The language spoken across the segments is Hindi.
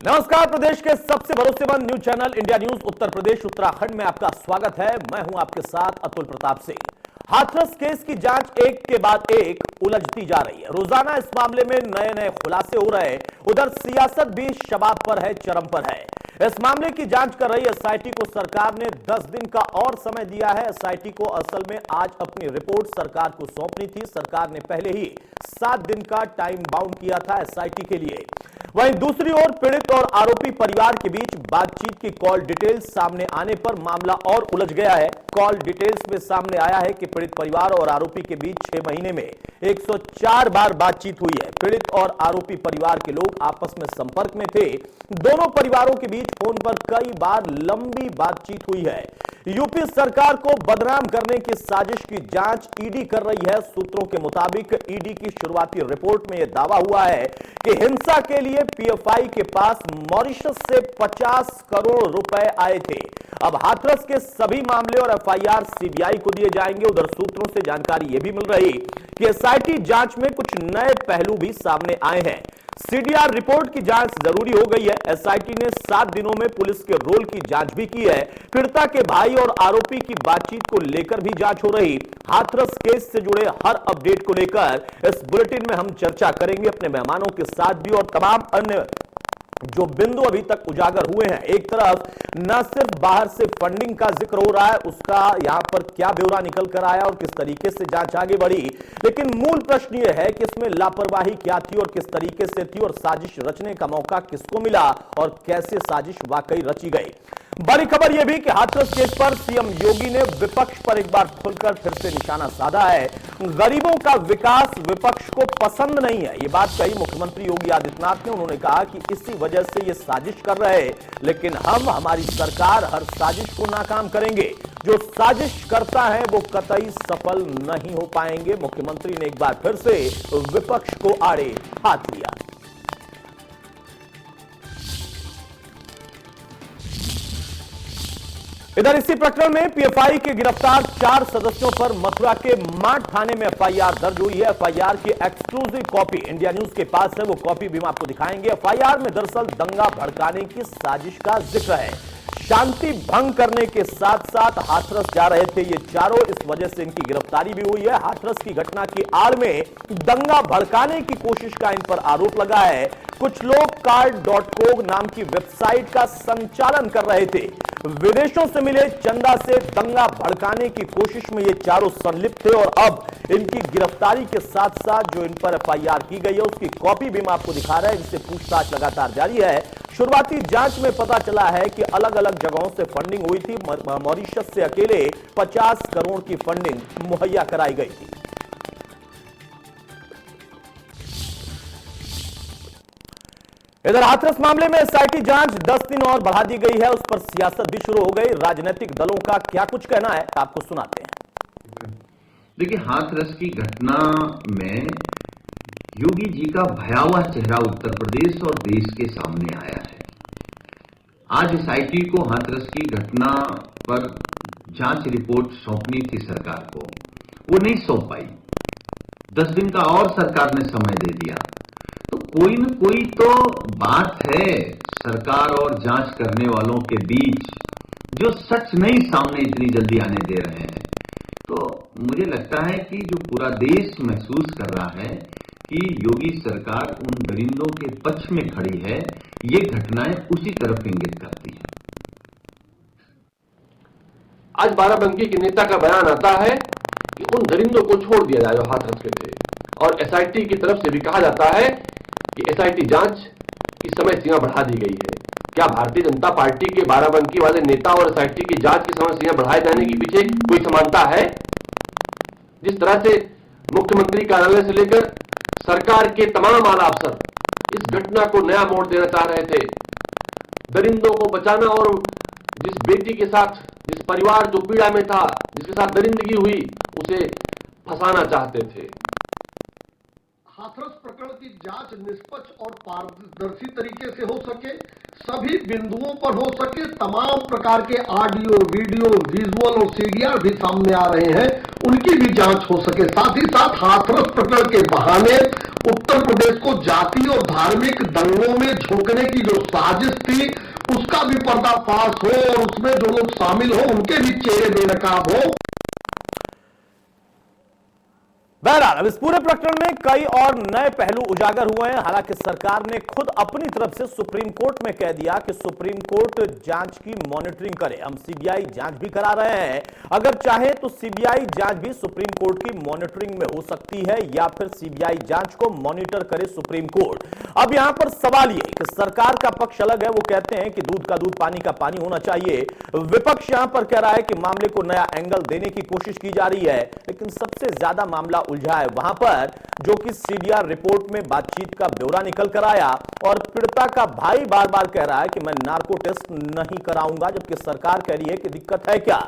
नमस्कार। प्रदेश के सबसे भरोसेमंद news channel India news Uttar Pradesh Uttarakhand में आपका स्वागत है। मैं हूं आपके साथ अतुल प्रताप सिंह। हाथरस केस की जांच एक के बाद एक उलझती जा रही है। रोजाना इस मामले में नए नए खुलासे हो रहे हैं। उधर सियासत भी शबाब पर है, चरम पर है। इस मामले की जांच कर रही एसआईटी को सरकार ने 10 दिन का और समय दिया है। एसआईटी को असल में आज अपनी रिपोर्ट सरकार को सौंपनी थी। सरकार ने पहले ही 7 दिन का टाइम बाउंड किया था एसआईटी के लिए। वहीं दूसरी ओर पीड़ित और आरोपी परिवार के बीच बातचीत की कॉल डिटेल्स सामने आने पर मामला और उलझ गया है। कॉल डिटेल्स में सामने आया है कि पीड़ित परिवार और आरोपी के बीच 6 महीने में 104 बार बातचीत हुई है। पीड़ित और आरोपी परिवार के लोग आपस में संपर्क में थे। दोनों परिवारों के बीच फोन पर कई बार लंबी बातचीत हुई है। यूपी सरकार को बदनाम करने की साजिश की जांच ईडी कर रही है। सूत्रों के मुताबिक ईडी की शुरुआती रिपोर्ट में यह दावा हुआ है कि हिंसा के लिए पीएफआई के पास मॉरिशस से 50 करोड़ रुपए आए थे। अब हाथरस के सभी मामले और एफआईआर सीबीआई को दिए जाएंगे। उधर सूत्रों से जानकारी यह भी मिल रही कि एसआईटी जांच में कुछ नए पहलू भी सामने आए हैं। सीडीआर रिपोर्ट की जांच जरूरी हो गई है। एसआईटी ने 7 दिनों में पुलिस के रोल की जांच भी की है। पीड़िता के भाई और आरोपी की बातचीत को लेकर भी जांच हो रही। हाथरस केस से जुड़े हर अपडेट को लेकर इस बुलेटिन में हम चर्चा करेंगे अपने मेहमानों के साथ भी और तमाम अन्य जो बिंदु अभी तक उजागर हुए हैं। एक तरफ न सिर्फ बाहर से फंडिंग का जिक्र हो रहा है, उसका यहां पर क्या ब्यौरा निकल कर आया और किस तरीके से जांच आगे बढ़ी, लेकिन मूल प्रश्न यह है कि इसमें लापरवाही क्या थी और किस तरीके से थी और साजिश रचने का मौका किसको मिला और कैसे साजिश वाकई रची गई। बड़ी खबर यह भी कि हाथरस केस पर सीएम योगी ने विपक्ष पर एक बार खुलकर फिर से निशाना साधा है। गरीबों का विकास विपक्ष को पसंद नहीं है, यह बात कही मुख्यमंत्री योगी आदित्यनाथ ने। उन्होंने कहा कि इसी वजह से ये साजिश कर रहे हैं, लेकिन हमारी सरकार हर साजिश को नाकाम करेंगे। जो साजिश करता है वो कतई सफल नहीं हो पाएंगे। मुख्यमंत्री ने एक बार फिर से विपक्ष को आड़े हाथ लिया। इधर इसी प्रकरण में पीएफआई के गिरफ्तार 4 सदस्यों पर मथुरा के माठ थाने में एफआईआर दर्ज हुई है। एफआईआर की एक्सक्लूसिव कॉपी इंडिया न्यूज के पास है, वो कॉपी भी हम आपको दिखाएंगे। एफआईआर में दरअसल दंगा भड़काने की साजिश का जिक्र है। शांति भंग करने के साथ साथ हाथरस जा रहे थे ये चारों, इस वजह से इनकी गिरफ्तारी भी हुई है। हाथरस की घटना की आड़ में दंगा भड़काने की कोशिश का इन पर आरोप लगा है। कुछ लोग कार्ड.co नाम की वेबसाइट का संचालन कर रहे थे। विदेशों से मिले चंदा से दंगा भड़काने की कोशिश में ये चारों संलिप्त थे और अब इनकी गिरफ्तारी के साथ साथ जो इन पर एफआईआर की गई है उसकी कॉपी भी हम आपको दिखा रहे हैं, जिससे पूछताछ लगातार जारी है। शुरुआती जांच में पता चला है कि अलग अलग जगहों से फंडिंग हुई थी। मॉरिशस से अकेले 50 करोड़ की फंडिंग मुहैया कराई गई थी। इधर हाथरस मामले में एसआईटी जांच 10 दिन और बढ़ा दी गई है। उस पर सियासत भी शुरू हो गई। राजनीतिक दलों का क्या कुछ कहना है आपको सुनाते हैं। देखिए, हाथरस की घटना में योगी जी का भयावह चेहरा उत्तर प्रदेश और देश के सामने आया है। आज एसआईटी को हाथरस की घटना पर जांच रिपोर्ट सौंपनी थी सरकार को, वो नहीं सौंप पाई। 10 दिन का और सरकार ने समय दे दिया। तो कोई न कोई तो बात है सरकार और जांच करने वालों के बीच, जो सच नहीं सामने इतनी जल्दी आने दे रहे हैं। तो मुझे लगता है कि जो पूरा देश महसूस कर रहा है कि योगी सरकार उन दरिंदों के पक्ष में खड़ी है, ये घटनाएं उसी तरफ इंगित करती हैं। आज बाराबंकी के नेता का बयान आता है कि उन दरिंदों को छोड़ दिया जाए जो हाथरस के थे, और एसआईटी की तरफ से भी कहा जाता है कि एसआईटी जांच की समय सीमा बढ़ा दी गई है। क्या भारतीय जनता पार्टी के बाराबंकी वाले नेता और एसआईटी की जांच की समय सीमा बढ़ाए जाने के पीछे कोई समानता है? जिस तरह से मुख्यमंत्री कार्यालय से लेकर सरकार के तमाम आला अफसर इस घटना को नया मोड़ देना चाह रहे थे, दरिंदों को बचाना और जिस बेटी के साथ, जिस परिवार जो पीड़ा में था, जिसके साथ दरिंदगी हुई, उसे फंसाना चाहते थे। हाथरस प्रकरण की जांच निष्पक्ष और पारदर्शी तरीके से हो सके, सभी बिंदुओं पर हो सके, तमाम प्रकार के ऑडियो, वीडियो, विजुअल और सीडीआर भी सामने आ रहे हैं, उनकी भी जांच हो सके। साथ ही साथ हाथरस प्रकरण के बहाने उत्तर प्रदेश को जाति और धार्मिक दंगों में झोंकने की जो साजिश थी उसका भी पर्दाफाश हो और उसमें जो लोग शामिल हो उनके भी चेहरे बेनकाब हो। बहरहाल अब इस पूरे प्रकरण में कई और नए पहलू उजागर हुए हैं। हालांकि सरकार ने खुद अपनी तरफ से सुप्रीम कोर्ट में कह दिया कि सुप्रीम कोर्ट जांच की मॉनिटरिंग करे। हम सीबीआई जांच भी करा रहे हैं, अगर चाहे तो सीबीआई जांच भी सुप्रीम कोर्ट की मॉनिटरिंग में हो सकती है या फिर सीबीआई जांच को मॉनिटर करे सुप्रीम कोर्ट। अब यहां पर सवाल यह कि सरकार का पक्ष अलग है, वो कहते हैं कि दूध का दूध पानी का पानी होना चाहिए। विपक्ष यहां पर कह रहा है कि मामले को नया एंगल देने की कोशिश की जा रही है, लेकिन सबसे ज्यादा मामला उलझा है वहां पर जो कि सीडीआर रिपोर्ट में बातचीत का ब्यौरा निकल कर आया और पीड़िता का भाई बार बार कह रहा है कि मैं नार्को टेस्ट नहीं कराऊंगा, जबकि सरकार कह रही है कि दिक्कत है क्या,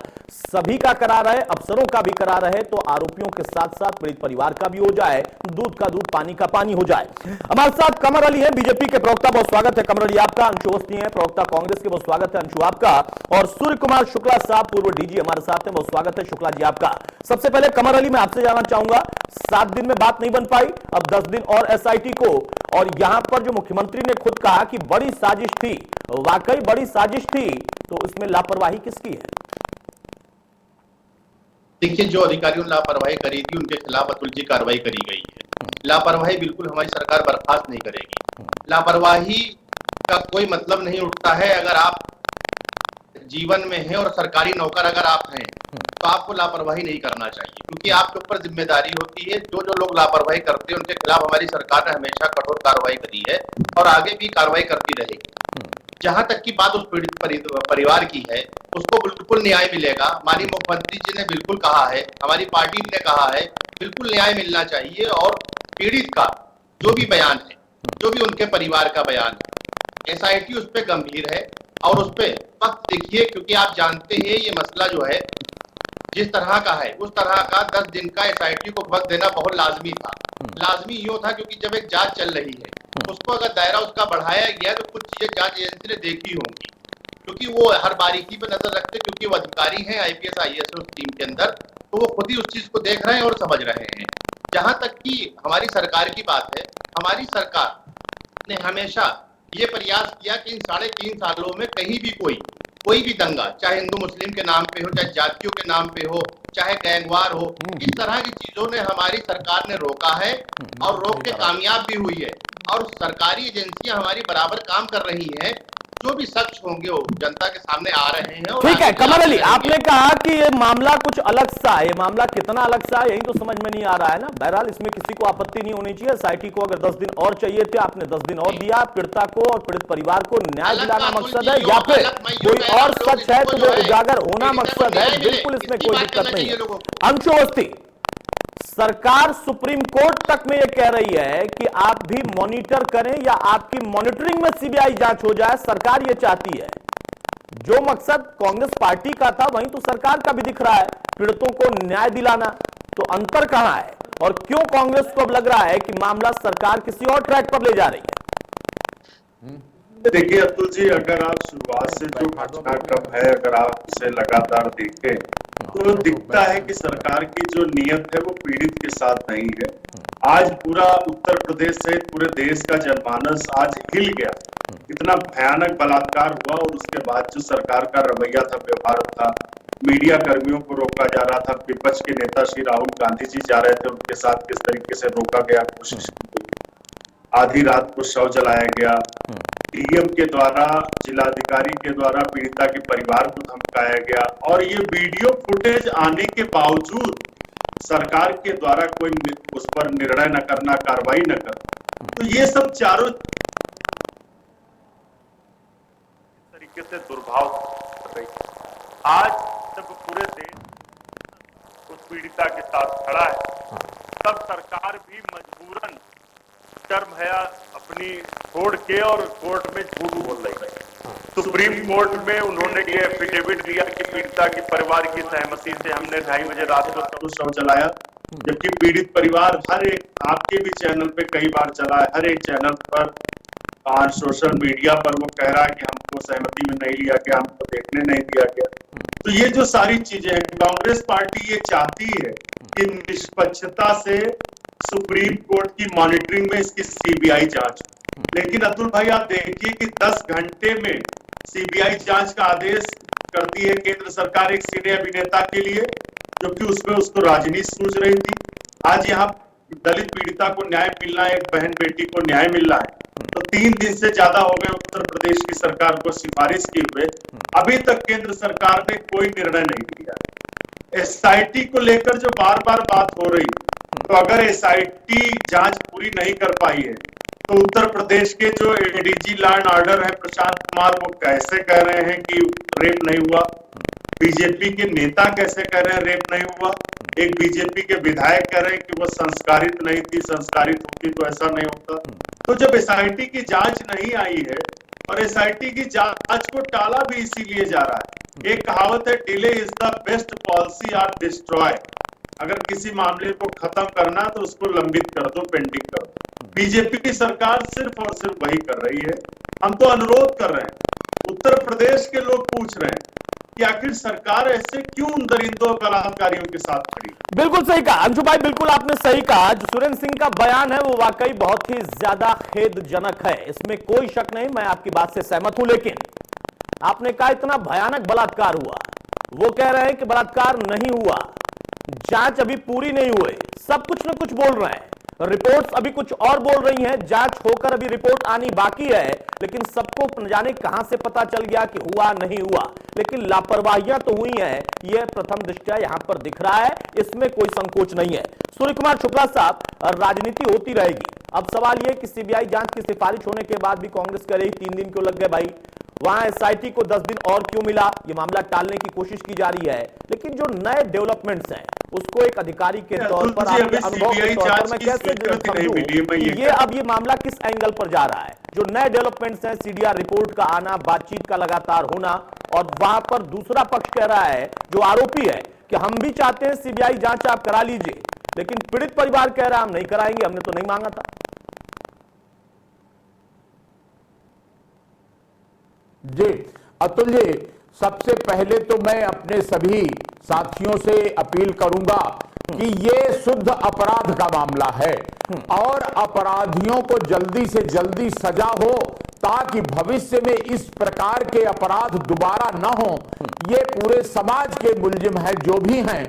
सभी का करा रहे, अफसरों का भी करा रहे तो आरोपियों के साथ साथ पीड़ित परिवार का भी हो जाए, दूध का दूध पानी का पानी हो जाए। हमारे साथ कमर अली है, बीजेपी के प्रवक्ता, बहुत स्वागत है कमर अली आपका। अंशु अवस्थी है, प्रवक्ता कांग्रेस के, बहुत स्वागत है अंशु आपका। और सूर्य कुमार शुक्ला साहब, पूर्व डीजी, हमारे साथ हैं, बहुत स्वागत है शुक्ला जी आपका। सबसे पहले कमर अली, मैं आपसे जानना चाहूंगा, 7 दिन में बात नहीं बन पाई, अब 10 दिन और एसआईटी को, और यहां पर जो मुख्यमंत्री ने खुद कहा कि बड़ी साजिश थी, वाकई बड़ी साजिश थी, तो इसमें लापरवाही किसकी है? देखिए, जो अधिकारियों ने लापरवाही करी थी उनके खिलाफ अतुल जी कार्रवाई करी गई है। लापरवाही बिल्कुल हमारी सरकार बर्खास्त नहीं करेगी। लापरवाही का कोई मतलब नहीं उठता है। अगर आप जीवन में हैं और सरकारी नौकर अगर आप हैं तो आपको लापरवाही नहीं करना चाहिए, क्योंकि आपके ऊपर जिम्मेदारी होती है। जो जो लोग लापरवाही करते हैं उनके खिलाफ हमारी सरकार ने हमेशा कठोर कार्रवाई करी है और आगे भी कार्रवाई करती रहेगी। जहां तक की बात उस पीड़ित परिवार की है, उसको बिल्कुल न्याय मिलेगा। माननीय मुख्यमंत्री जी ने बिल्कुल कहा है, हमारी पार्टी ने कहा है, बिल्कुल न्याय मिलना चाहिए। और पीड़ित का जो भी बयान है, जो भी उनके परिवार का बयान है, एसआईटी उस पर गंभीर है और उस पर वक्त देखिए, क्योंकि आप जानते हैं ये मसला जो है जिस तरह का है उस तरह का 10 दिन का एसआईटी को वक्त देना बहुत लाजमी था। लाजमी यूं था क्योंकि जब एक जांच चल रही है उसको अगर दायरा उसका बढ़ाया गया तो कुछ चीजें जांच एजेंसी ने देखी होंगी, क्योंकि वो हर बारीकी पर नजर रखते, क्योंकि वो अधिकारी हैं आईपीएस आईएएस उस टीम के अंदर, तो वो खुद ही उस चीज को देख रहे हैं और समझ रहे हैं। जहां तक कि हमारी सरकार की बात है, हमारी सरकार ने हमेशा ये प्रयास किया कि इन 3.5 सालों में कहीं भी कोई भी दंगा, चाहे हिंदू मुस्लिम के नाम पे हो, चाहे जातियों के नाम पे हो, चाहे गैंगवार हो, इस तरह की चीजों ने हमारी सरकार ने रोका है और रोक के कामयाब भी हुई है। और सरकारी एजेंसियां हमारी बराबर काम कर रही हैं। जो भी सच होंगे वो जनता के सामने आ रहे हैं। और ठीक है कमर अली, आपने कहा कि ये मामला कुछ अलग सा है, ये मामला कितना अलग सा है यही तो समझ में नहीं आ रहा है ना। बहरहाल इसमें किसी को आपत्ति नहीं होनी चाहिए। एसआईटी को अगर 10 दिन और चाहिए थे, आपने 10 दिन और दिया। पीड़िता को और पीड़ित परिवार को न्याय दिलाना मकसद है या फिर कोई और सच है तो वो उजागर होना मकसद है, बिल्कुल इसमें कोई दिक्कत नहीं है। अंशु अवस्थी, सरकार सुप्रीम कोर्ट तक में यह कह रही है कि आप भी मॉनिटर करें या आपकी मॉनिटरिंग में सीबीआई जांच हो जाए, सरकार यह चाहती है। जो मकसद कांग्रेस पार्टी का था वहीं तो सरकार का भी दिख रहा है, पीड़ितों को न्याय दिलाना। तो अंतर कहां है और क्यों कांग्रेस को अब लग रहा है कि मामला सरकार किसी और ट्रैक पर ले जा रही है? देखिए अतुल जी, अगर आप शुरुआत से जो घटनाक्रम है अगर आप इसे लगातार देखें तो दिखता है कि सरकार की जो नीयत है वो पीड़ित के साथ नहीं है। आज पूरा उत्तर प्रदेश सहित पूरे देश का जनमानस आज हिल गया। इतना भयानक बलात्कार हुआ और उसके बाद जो सरकार का रवैया था, व्यवहार था, मीडिया कर्मियों को रोका जा रहा था, विपक्ष के नेता श्री राहुल गांधी जी जा रहे थे, उनके साथ किस तरीके से रोका गया, कोशिश की गई, आधी रात को शव जलाया गया, डीएम के द्वारा, जिलाधिकारी के द्वारा पीड़िता के परिवार को धमकाया गया, और ये वीडियो फुटेज आने के बावजूद सरकार के द्वारा कोई उस पर निर्णय न करना, कार्रवाई न करना, तो ये सब चारों तरीके से दुर्भाव कर रही है। आज जब पूरे देश उस पीड़िता के साथ खड़ा है तब सरकार भी मजबूरन शर्म है अपनी छोड़ के और कोर्ट में झूठ बोल रही है। सुप्रीम कोर्ट में उन्होंने ये एफिडेविट दिया कि पीड़िता के परिवार की सहमति से हमने 2:30 बजे रात को शव जलाया, जबकि पीड़ित परिवार हर एक आपके भी चैनल पे कई बार चला है, हर एक चैनल पर आज सोशल मीडिया पर वो कह रहा है कि हमको सहमति में नहीं लिया गया, हमको देखने नहीं दिया गया। तो ये जो सारी चीजें हैं, कांग्रेस पार्टी ये चाहती है कि निष्पक्षता से सुप्रीम कोर्ट की मॉनिटरिंग में इसकी सीबीआई जांच। लेकिन अतुल भाई आप देखिए कि 10 घंटे में सीबीआई जांच का आदेश करती है केंद्र सरकार एक सिने अभिनेता के लिए, जो कि उसमें उसको राजनीति सूझ रही थी। आज यहाँ दलित पीड़िता को न्याय मिलना है, एक बहन बेटी को न्याय मिल रहा है। तो 3 दिन से ज्यादा हो गए उत्तर प्रदेश की सरकार को सिफारिश किए हुए, अभी तक केंद्र सरकार ने कोई निर्णय नहीं लिया। एसआईटी को लेकर जो बार बार बात हो रही, तो अगर एसआईटी जांच पूरी नहीं कर पाई है तो उत्तर प्रदेश के जो एडीजी लॉ एंड ऑर्डर है प्रशांत कुमार, वो कैसे कह रहे हैं कि रेप नहीं हुआ? बीजेपी के नेता कैसे कह रहे हैं रेप नहीं हुआ? एक बीजेपी के विधायक कह रहे हैं कि वो संस्कारित नहीं थी, संस्कारित होती तो ऐसा नहीं होता। तो जब एसआईटी की जांच नहीं आई है, और एसआईटी की जांच को टाला भी इसीलिए जा रहा है। एक कहावत है, delay is the best policy और डिस्ट्रॉय। अगर किसी मामले को खत्म करना तो उसको लंबित कर दो, पेंडिंग कर दो। बीजेपी की सरकार सिर्फ और सिर्फ वही कर रही है। हम तो अनुरोध कर रहे हैं, उत्तर प्रदेश के लोग पूछ रहे हैं कि आखिर सरकार ऐसे क्यों उन दरिंदों बलात्कारियों के साथ खड़ी? बिल्कुल सही कहा अंशु भाई, बिल्कुल आपने सही कहा। जो सुरेंद्र सिंह का बयान है वो वाकई बहुत ही ज्यादा खेदजनक है, इसमें कोई शक नहीं, मैं आपकी बात से सहमत हूं। लेकिन आपने कहा इतना भयानक बलात्कार हुआ, वो कह रहे हैं कि बलात्कार नहीं हुआ, जांच अभी पूरी नहीं हुई, सब कुछ न कुछ बोल रहे हैं, रिपोर्ट्स अभी कुछ और बोल रही हैं, जांच होकर अभी रिपोर्ट आनी बाकी है। लेकिन सबको न जाने कहां से पता चल गया कि हुआ नहीं हुआ, लेकिन लापरवाहियां तो हुई हैं, यह प्रथम दृष्टया यहां पर दिख रहा है, इसमें कोई संकोच नहीं है। सूर्य कुमार शुक्ला साहब, राजनीति होती रहेगी। अब सवाल यह कि सीबीआई जांच की सिफारिश होने के बाद भी कांग्रेस कह रही 3 दिन क्यों लग गए भाई, वहां एसआईटी को 10 दिन और क्यों मिला, यह मामला टालने की कोशिश की जा रही है। लेकिन जो नए डेवलपमेंट्स हैं उसको एक अधिकारी के तौर पर, आपके अनुभव के तौर पर मैं कैसे समझूं कि ये मामला किस एंगल पर जा रहा है? जो नए डेवलपमेंट्स हैं, सीडीआर रिपोर्ट का आना, बातचीत का लगातार होना, और वहां पर दूसरा पक्ष कह रहा है, जो आरोपी है, कि हम भी चाहते हैं सीबीआई जांच आप करा लीजिए, लेकिन पीड़ित परिवार कह रहा है हम नहीं कराएंगे, हमने तो नहीं मांगा था। जी अतुल जी, सबसे पहले तो मैं अपने सभी साथियों से अपील करूंगा कि ये शुद्ध अपराध का मामला है और अपराधियों को जल्दी से जल्दी सजा हो, ताकि भविष्य में इस प्रकार के अपराध दोबारा न हो। ये पूरे समाज के मुलजिम हैं जो भी हैं,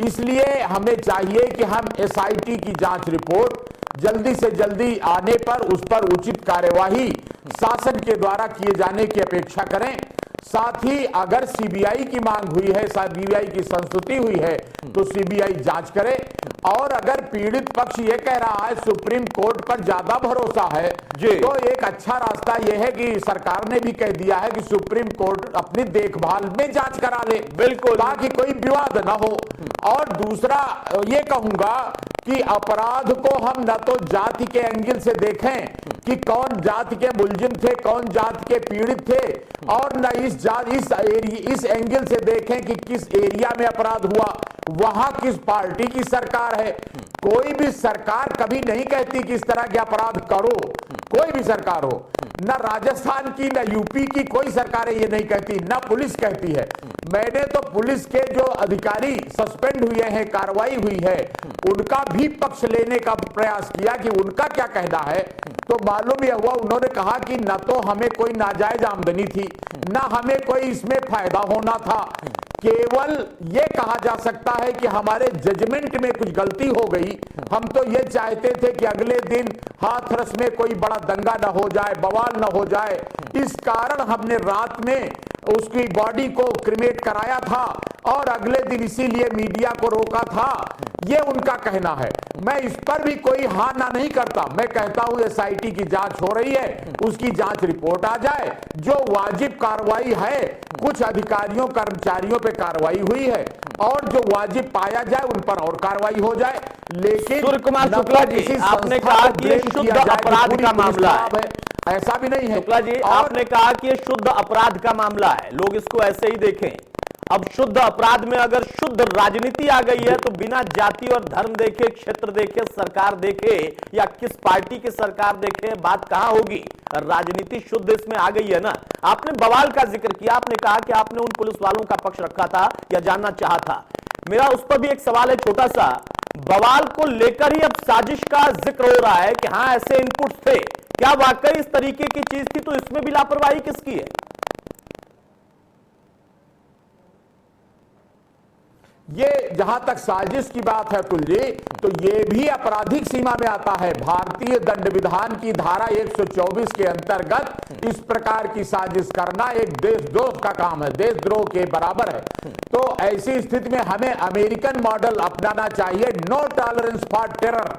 इसलिए हमें चाहिए कि हम एसआईटी की जांच रिपोर्ट जल्दी से जल्दी आने पर उस पर उचित कार्यवाही शासन के द्वारा किए जाने की अपेक्षा करें। साथ ही अगर सीबीआई की मांग हुई है, सीबीआई की संस्तुति हुई है, तो सीबीआई जांच करे। और अगर पीड़ित पक्ष ये कह रहा है सुप्रीम कोर्ट पर ज्यादा भरोसा है, तो एक अच्छा रास्ता यह है कि सरकार ने भी कह दिया है कि सुप्रीम कोर्ट अपनी देखभाल में जांच करा ले, बिल्कुल, ताकि कोई विवाद न हो। और दूसरा ये कहूंगा कि अपराध को हम न तो जाति के एंगल से देखें कि कौन जाति के मुलजिम थे, कौन जाति के पीड़ित थे, और न इस एंगल से देखें कि किस एरिया में अपराध हुआ, वहां किस पार्टी की सरकार है। कोई भी सरकार कभी नहीं कहती कि इस तरह के अपराध करो, कोई भी सरकार हो, न राजस्थान की न यूपी की कोई सरकारें ये नहीं कहती, न पुलिस कहती है। मैंने तो पुलिस के जो अधिकारी सस्पेंड हुए हैं, कार्रवाई हुई है, उनका भी पक्ष लेने का प्रयास किया कि उनका क्या कहना है, तो मालूम यह हुआ उन्होंने कहा कि न तो हमें कोई नाजायज आमदनी थी, न हमें कोई इसमें फायदा होना था, केवल ये कहा जा सकता है कि हमारे जजमेंट में कुछ गलती हो गई। हम तो ये चाहते थे कि अगले दिन हाथरस में कोई बड़ा दंगा न हो जाए, बवाल न हो जाए, इस कारण हमने रात में उसकी बॉडी को क्रिमेट कराया था और अगले दिन इसीलिए मीडिया को रोका था, ये उनका कहना है। मैं इस पर भी कोई हाँ ना नहीं करता, मैं कहता हूं एसआईटी की जांच हो रही है, उसकी जांच रिपोर्ट आ जाए, जो वाजिब कार्रवाई है, कुछ अधिकारियों कर्मचारियों पे कार्रवाई हुई है और जो वाजिब पाया जाए उन पर और कार्रवाई हो जाए। लेकिन सूर्य कुमार शुक्ला जी, आपने कहा कि ये शुद्ध अपराध का मामला है, ऐसा भी नहीं है। शुक्ला जी, आपने कहा कि ये शुद्ध अपराध का मामला है, लोग इसको ऐसे ही देखें। अब शुद्ध अपराध में अगर शुद्ध राजनीति आ गई है, तो बिना जाति और धर्म देखे, क्षेत्र देखे, सरकार देखे या किस पार्टी की सरकार देखे, बात कहां होगी? राजनीति शुद्ध इसमें आ गई है ना। आपने बवाल का जिक्र किया, आपने कहा कि आपने उन पुलिस वालों का पक्ष रखा था या जानना चाहा था। मेरा उस पर भी एक सवाल है छोटा सा। बवाल को लेकर ही अब साजिश का जिक्र हो रहा है कि हाँ ऐसे इनपुट्स थे, क्या वाकई इस तरीके की चीज थी, तो इसमें भी लापरवाही किसकी है? ये जहां तक साजिश की बात है अतुल जी, तो ये भी आपराधिक सीमा में आता है। भारतीय दंड विधान की धारा 124 के अंतर्गत इस प्रकार की साजिश करना एक देशद्रोह का काम है, देशद्रोह के बराबर है। तो ऐसी स्थिति में हमें अमेरिकन मॉडल अपनाना चाहिए, no tolerance for terror.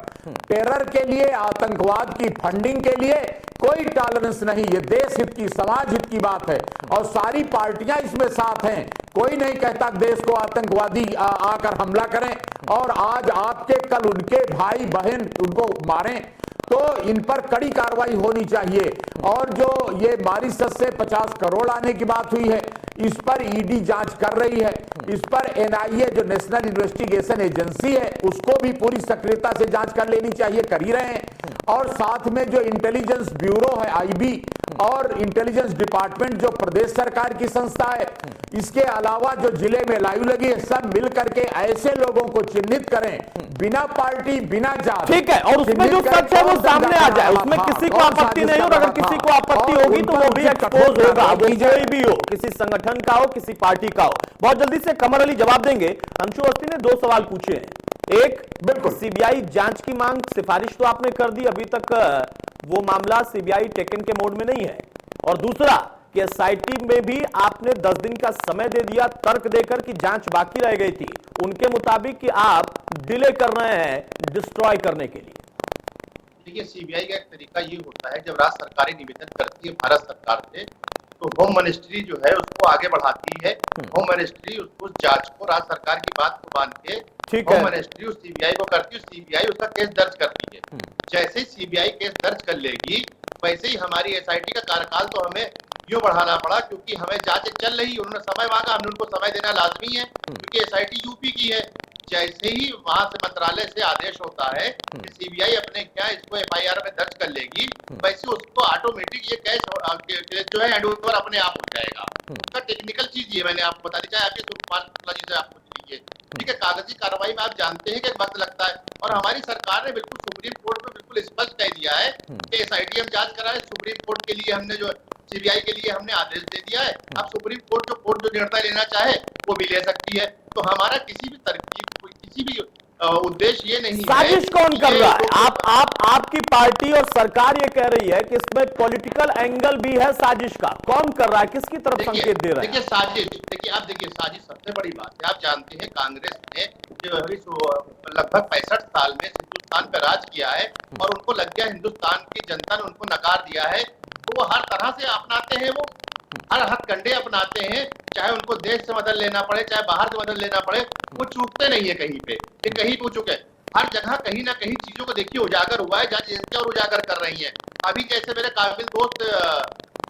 Terror के लिए, आतंकवाद की फंडिंग के लिए कोई टॉलरेंस नहीं। ये देश हित की, समाज हित की बात है और सारी पार्टियां इसमें साथ हैं। कोई नहीं कहता देश को आतंकवादी आकर हमला करें और आज आपके कल उनके भाई बहन उनको मारें, तो इन पर कड़ी कार्रवाई होनी चाहिए। और जो ये मॉरिशस से 50 करोड़ आने की बात हुई है, इस पर ईडी जांच कर रही है। इस पर एनआईए जो नेशनल इन्वेस्टिगेशन एजेंसी है उसको भी पूरी सक्रियता से जांच कर लेनी चाहिए, कर ही रहे हैं। और साथ में जो इंटेलिजेंस ब्यूरो है आईबी और इंटेलिजेंस डिपार्टमेंट जो प्रदेश सरकार की संस्था है, इसके अलावा जो जिले में लाइव लगी है, सब मिल करके ऐसे लोगों को चिन्हित करें बिना पार्टी बिना जात। ठीक है, और उसमें जो सच है वो सामने आ जाए, उसमें किसी को आपत्ति नहीं, और अगर किसी को आपत्ति होगी तो वो भी एक्सपोज होगा, वो कोई भी हो, किसी संगठन का हो, किसी पार्टी का हो। बहुत जल्दी से कमर अली जवाब देंगे। अंशु अवस्थी ने 2 सवाल पूछे हैं। एक, बिल्कुल सीबीआई जांच की मांग, सिफारिश तो आपने कर दी, अभी तक वो मामला सीबीआई टेकन के मोड में नहीं है। और दूसरा कि एसआईटी में भी आपने 10 दिन का समय दे दिया तर्क देकर कि जांच बाकी रह गई थी, उनके मुताबिक कि आप डिले कर रहे हैं डिस्ट्रॉय करने के लिए। देखिए, सीबीआई का एक तरीका ये होता है, जब राज्य सरकारें निवेदन करती है भारत सरकार से, तो होम मिनिस्ट्री जो है उसको आगे बढ़ाती है। होम मिनिस्ट्री उस जांच को राज्य सरकार की बात को मान के होम मिनिस्ट्री उस सीबीआई को करती है, सीबीआई उसका केस दर्ज करती है। जैसे ही सीबीआई केस दर्ज कर लेगी, वैसे ही हमारी एसआईटी का कार्यकाल तो हमें क्यों बढ़ाना पड़ा, क्योंकि हमें जांच चल रही, उन्होंने समय मांगा, हमने उनको समय देना लाजमी है, क्योंकि एसआईटी यूपी की है। जैसे ही वहां से मंत्रालय से आदेश होता है कि सीबीआई अपने क्या इसको एफआईआर में दर्ज कर लेगी, वैसे उसको ऑटोमेटिक ये केस जो है हैंडओवर अपने आप हो जाएगा। उसका टेक्निकल चीज ये मैंने आपको बता दी, चाहे आपके जी से आप पूछ लीजिए। ठीक है, कागजी कार्रवाई में आप जानते हैं कि वक्त लगता है, और हमारी सरकार ने बिल्कुल सुप्रीम कोर्ट में बिल्कुल स्पष्ट कह दिया है कि एसआईटी हम जांच करा है। सुप्रीम कोर्ट के लिए हमने जो सीबीआई के लिए हमने आदेश दे दिया है। अब सुप्रीम कोर्ट जो निर्णय लेना चाहे वो भी ले सकती है। तो हमारा किसी भी तरकीब, किसी भी उद्देश्य ये नहीं है। साजिश कौन कर रहा है? आपकी पार्टी और सरकार ये कह रही है कि इसमें पॉलिटिकल एंगल भी है साजिश का। कौन कर रहा है, किसकी तरफ संकेत दे रहा है? देखिए साजिश, देखिए साजिश सबसे बड़ी बात है। आप जानते हैं कांग्रेस ने लगभग 65 साल में हिंदुस्तान पे राज किया है, और उनको लग गया हिंदुस्तान की जनता ने उनको नकार दिया है, तो वो हर तरह से अपनाते हैं, वो हर हथकंडे अपनाते हैं, चाहे उनको देश से मदद लेना पड़े, चाहे बाहर से मदद लेना पड़े, वो चूकते नहीं है कहीं पे, कहीं पे चुके। हर जगह कहीं ना कहीं चीजों को देखिए उजागर हुआ है, जांच एजेंसियां और उजागर कर रही हैं। अभी जैसे मेरे काबिल दोस्त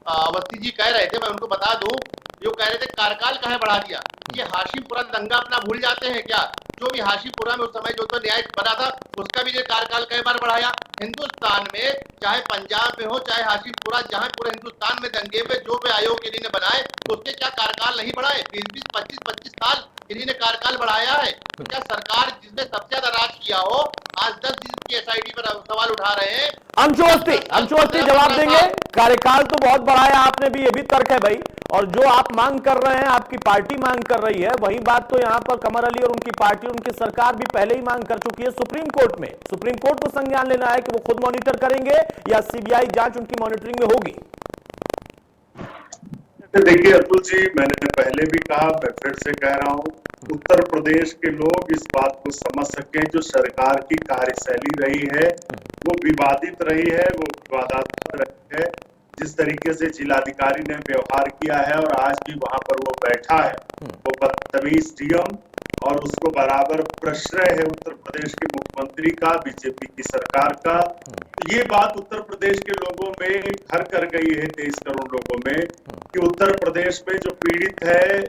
अवस्थी जी कह रहे थे, मैं उनको बता दूं, जो कह रहे थे कार्यकाल काहे बढ़ा दिया। ये हाशिमपुरा दंगा अपना भूल जाते हैं क्या? जो भी हाशिमपुरा में उस समय जो तो न्याय बना था, उसका भी ये कार्यकाल कई बार बढ़ाया। हिंदुस्तान में चाहे पंजाब में हो चाहे हाशिमपुरा, जहां पूरे हिंदुस्तान में दंगे पे जो भी आयोग इन्होंने बनाए, उसके क्या कार्यकाल नहीं बढ़ाए? 20-20, 25-25 साल इन्होंने कार्यकाल बढ़ाया है। तो क्या सरकार जिसने सबसे ज्यादा राज किया हो, आज 10 दिन की एसआईटी पर सवाल उठा रहे हैं? अंशु अवस्थी जवाब देंगे। कार्यकाल तो बहुत बढ़ाया आपने भी, ये भी तर्क है भाई, और जो आप मांग कर रहे हैं, आपकी पार्टी मांग कर रही है, वही बात तो यहाँ पर कमर अली और उनकी पार्टी, उनकी सरकार भी पहले ही मांग कर चुकी है सुप्रीम कोर्ट में। सुप्रीम कोर्ट को संज्ञान लेना है कि वो खुद मॉनिटर करेंगे या सीबीआई जांच उनकी मॉनिटरिंग में होगी। देखिए अतुल जी, मैंने पहले भी कहा, मैं फिर से कह रहा हूँ, उत्तर प्रदेश के लोग इस बात को समझ सकें, जो सरकार की कार्यशैली रही है वो विवादित रही है, वो विवादास्पद रही है। जिस तरीके से जिलाधिकारी ने व्यवहार किया है और आज भी वहां पर वो बैठा है, वो बदतमीज डीएम, और उसको बराबर प्रश्रय है उत्तर प्रदेश के मुख्यमंत्री का, बीजेपी की सरकार का। ये बात उत्तर प्रदेश के लोगों में घर कर गई है, 23 करोड़ लोगों में, कि उत्तर प्रदेश में जो पीड़ित है,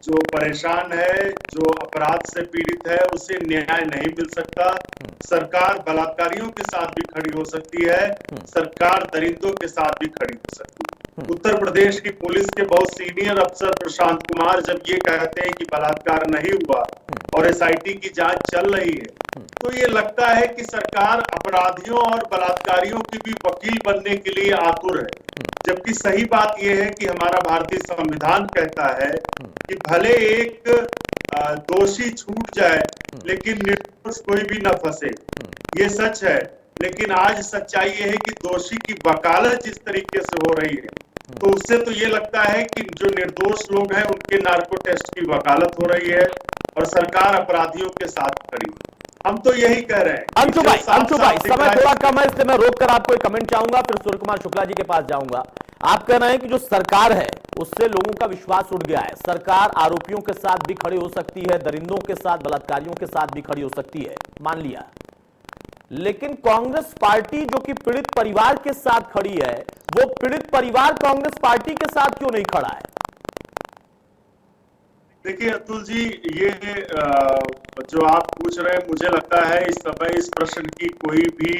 जो परेशान है, जो अपराध से पीड़ित है, उसे न्याय नहीं मिल सकता। सरकार बलात्कारियों के साथ भी खड़ी हो सकती है, सरकार दरिंदों के साथ भी खड़ी हो सकती है। उत्तर प्रदेश की पुलिस के बहुत सीनियर अफसर प्रशांत कुमार जब ये कहते हैं कि बलात्कार नहीं हुआ, और एसआईटी की जांच चल रही है, तो ये लगता है कि सरकार अपराधियों और बलात्कारियों की भी वकील बनने के लिए आतुर है। जबकि सही बात यह है कि हमारा भारतीय संविधान कहता है कि भले एक दोषी छूट जाए लेकिन निर्दोष कोई भी न फंसे। ये सच है, लेकिन आज सच्चाई ये है कि दोषी की वकालत जिस तरीके से हो रही है, तो उससे तो ये लगता है कि जो निर्दोष लोग हैं उनके नार्को टेस्ट की वकालत हो रही है और सरकार अपराधियों के साथ खड़ी है। हम तो यही कह रहे हैं। अंशु भाई समय थोड़ा कम है, इसलिए मैं रोककर आपको एक कमेंट चाहूंगा, फिर सूर्य कुमार शुक्ला जी के पास जाऊंगा। आप कह रहे हैं कि जो सरकार है उससे लोगों का विश्वास उठ गया है। सरकार आरोपियों के साथ भी खड़ी हो सकती है, दरिंदों के साथ, बलात्कारियों के साथ भी खड़ी हो सकती है, मान लिया। लेकिन कांग्रेस पार्टी जो कि पीड़ित परिवार के साथ खड़ी है, वो पीड़ित परिवार कांग्रेस पार्टी के साथ क्यों नहीं खड़ा है? देखिए अतुल जी, ये जो आप पूछ रहे हैं, मुझे लगता है इस समय इस प्रश्न की कोई भी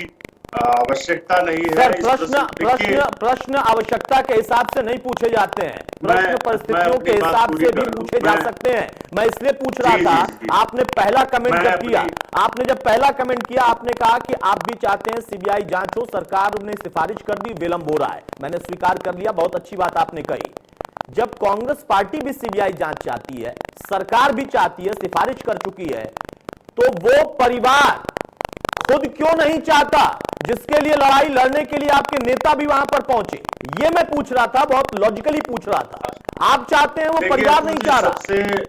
आवश्यकता नहीं है। सर, प्रश्न आवश्यकता के हिसाब से नहीं पूछे जाते हैं, प्रश्न परिस्थितियों के हिसाब से भी पूछे जा सकते हैं। मैं इसलिए पूछ रहा था, आपने पहला कमेंट जब किया, आपने कहा कि आप भी चाहते हैं सीबीआई जांच हो, सरकार ने सिफारिश कर दी, विलंब हो रहा है, मैंने स्वीकार कर लिया, बहुत अच्छी बात आपने कही। जब कांग्रेस पार्टी भी सीबीआई जांच चाहती है, सरकार भी चाहती है, सिफारिश कर चुकी है, तो वो परिवार खुद क्यों नहीं चाहता जिसके लिए लड़ाई लड़ने के लिए आपके नेता भी वहां पर पहुंचे? ये मैं पूछ रहा था, बहुत लॉजिकली पूछ रहा था। आप चाहते हैं, वो परिवार नहीं चाह रहा।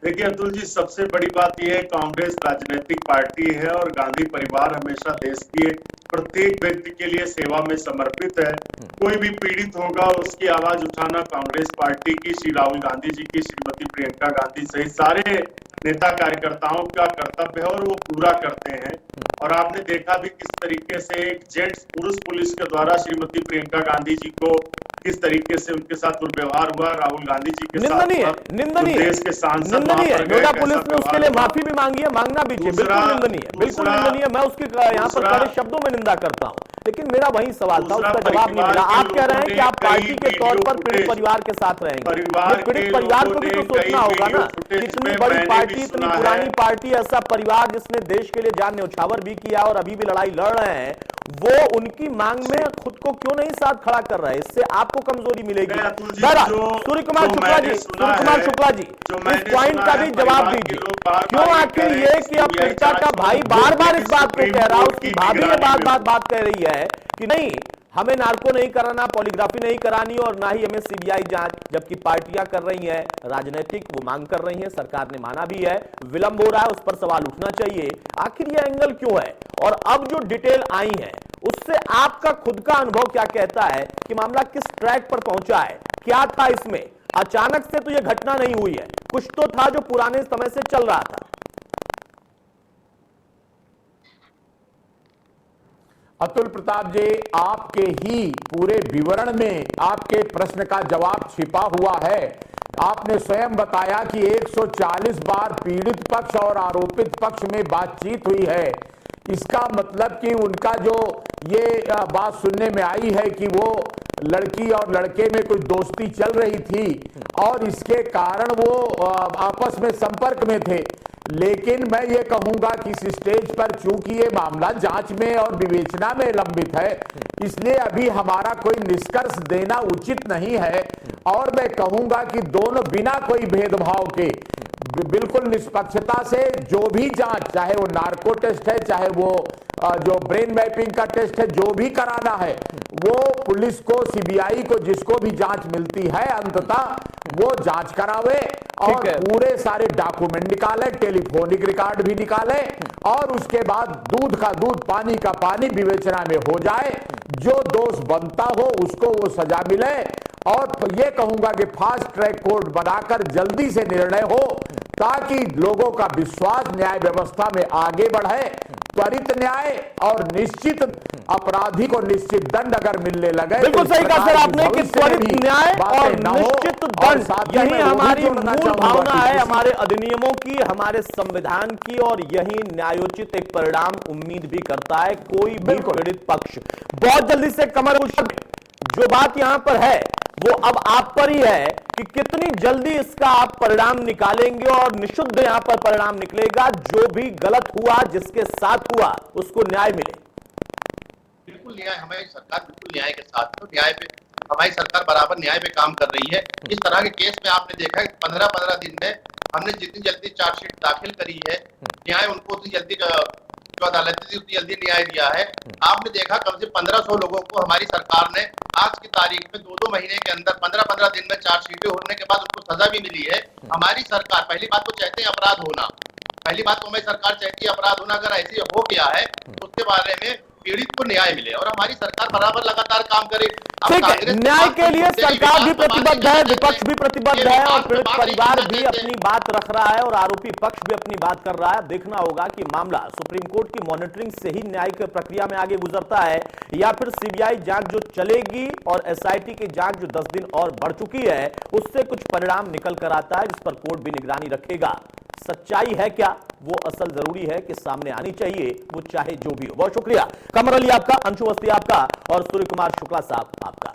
देखिए अतुल जी, सबसे बड़ी बात यह है, कांग्रेस राजनीतिक पार्टी है और गांधी परिवार हमेशा देश के प्रत्येक व्यक्ति के लिए सेवा में समर्पित है। कोई भी पीड़ित होगा उसकी आवाज उठाना कांग्रेस पार्टी की, श्री राहुल गांधी जी की, श्रीमती प्रियंका गांधी सहित सारे नेता कार्यकर्ताओं का कर्तव्य है और वो पूरा करते हैं। और आपने देखा भी किस तरीके से एक जेंट्स पुरुष पुलिस के द्वारा श्रीमती प्रियंका गांधी जी को किस तरीके से उनके साथ दुर्व्यवहार हुआ, राहुल गांधी जी के साथ निंदनीय देश के सांसद नोएडा पुलिस ने उसके लिए माफी भी मांगी है, मांगना भी चाहिए, बिल्कुल निंदनीय, मैं उसकी यहाँ पर कड़े शब्दों में निंदा करता हूँ। लेकिन मेरा वही सवाल था, उसका जवाब नहीं मिला। आप कह रहे हैं कि आप पार्टी के तौर पर पीड़ित परिवार के साथ रहेंगे, पीड़ित परिवार को भी तो सोचना होगा ना। इतनी बड़ी पार्टी, इतनी पुरानी पार्टी, ऐसा परिवार जिसने देश के लिए जान न्यौछावर भी किया और अभी भी लड़ाई लड़ रहे हैं, वो उनकी मांग में खुद को क्यों नहीं साथ खड़ा कर रहे हैं? इससे आपको कमजोरी मिलेगी। सूर्य कुमार शुक्ला जी, इस पॉइंट का भी जवाब दीजिए। क्यों आखिर ये कि अब पीड़िता का भाई बार बार इस बात को कह रहा है, उसकी भाभी ये बात कह रही है कि नहीं, हमें नार्को नहीं कराना, पॉलीग्राफी नहीं करानी और ना ही हमें सीबीआई जांच, जबकि पार्टियां कर रही हैं, राजनीतिक वो मांग कर रही हैं, सरकार ने माना भी है, विलंब हो रहा है, उस पर सवाल उठना चाहिए। आखिर ये एंगल क्यों है? और अब जो डिटेल आई है उससे आपका खुद का अनुभव क्या कहता है कि मामला किस ट्रैक पर पहुंचा है? क्या था इसमें? अचानक से तो यह घटना नहीं हुई है, कुछ तो था जो पुराने समय से चल रहा था। अतुल प्रताप जी, आपके ही पूरे विवरण में आपके प्रश्न का जवाब छिपा हुआ है। आपने स्वयं बताया कि 140 बार पीड़ित पक्ष और आरोपित पक्ष में बातचीत हुई है। इसका मतलब कि उनका जो ये बात सुनने में आई है कि वो लड़की और लड़के में कुछ दोस्ती चल रही थी और इसके कारण वो आपस में संपर्क में थे। लेकिन मैं ये कहूंगा कि इस स्टेज पर चूंकि ये मामला जांच में और विवेचना में लंबित है, इसलिए अभी हमारा कोई निष्कर्ष देना उचित नहीं है। और मैं कहूंगा कि दोनों बिना कोई भेदभाव के बिल्कुल निष्पक्षता से जो भी जांच, चाहे वो नार्को टेस्ट है, चाहे वो जो ब्रेन मैपिंग का टेस्ट है, जो भी कराना है, वो पुलिस को, सीबीआई को, जिसको भी जांच मिलती है अंततः वो जांच करावे और पूरे सारे डॉक्यूमेंट निकाले, टेलीफोनिक रिकॉर्ड भी निकाले और उसके बाद दूध का दूध, पानी का पानी विवेचना में हो जाए। जो दोष बनता हो उसको वो सजा मिले। और ये कहूंगा कि फास्ट ट्रैक कोर्ट बनाकर जल्दी से निर्णय हो ताकि लोगों का विश्वास न्याय व्यवस्था में आगे बढ़े। त्वरित न्याय और निश्चित अपराधी को निश्चित दंड अगर मिलने लगे, बिल्कुल सही कहा सर आपने कि त्वरित न्याय और निश्चित दंड, यही हमारी मूल भावना है, हमारे अधिनियमों की, हमारे संविधान की, और यही न्यायोचित एक परिणाम उम्मीद भी करता है कोई भी पीड़ित पक्ष। बहुत जल्दी से कमर जो बात यहां पर है वो अब आप पर ही है कि कितनी जल्दी इसका आप परिणाम निकालेंगे और निशुद्ध यहां पर परिणाम निकलेगा, जो भी गलत हुआ, जिसके साथ हुआ, उसको न्याय मिले। बिल्कुल न्याय, हमारी सरकार बिल्कुल न्याय के साथ है। तो न्याय पे हमारी सरकार बराबर न्याय पे काम कर रही है। इस तरह के केस में आपने देखा है 15-15 दिन में हमने जितनी जल्दी चार्जशीट दाखिल करी है, न्याय उनको उतनी जल्दी, जो अदालत थी उतनी जल्दी न्याय दिया है। आपने देखा कम से 1500 लोगों को हमारी सरकार ने आज की तारीख में 2-2 महीने के अंदर 15-15 दिन में चार्जशीटें होने के बाद उनको सजा भी मिली है। हमारी सरकार, पहली बात तो चाहते हैं अपराध होना, पहली बात तो हमारी सरकार चाहती है अपराध होना, अगर ऐसे हो गया है तो उसके बारे में पीड़ित को न्याय मिले और हमारी सरकार बराबर लगातार काम करे। ठीक है, न्याय के लिए सरकार भी प्रतिबद्ध है, विपक्ष भी प्रतिबद्ध है और पीड़ित परिवार भी अपनी बात रख रहा है और आरोपी पक्ष भी अपनी बात कर रहा है। देखना होगा कि मामला सुप्रीम कोर्ट की मॉनिटरिंग से ही न्यायिक प्रक्रिया में आगे गुजरता है या फिर सीबीआई जांच जो चलेगी और एसआईटी की जांच जो 10 दिन और बढ़ चुकी है उससे कुछ परिणाम निकल कर आता है, जिस पर कोर्ट भी निगरानी रखेगा। सच्चाई है क्या, वो असल जरूरी है कि सामने आनी चाहिए, वो चाहे जो भी हो। बहुत शुक्रिया कमर अली आपका, अंशु अवस्थी आपका और सूर्य कुमार शुक्ला साहब आपका।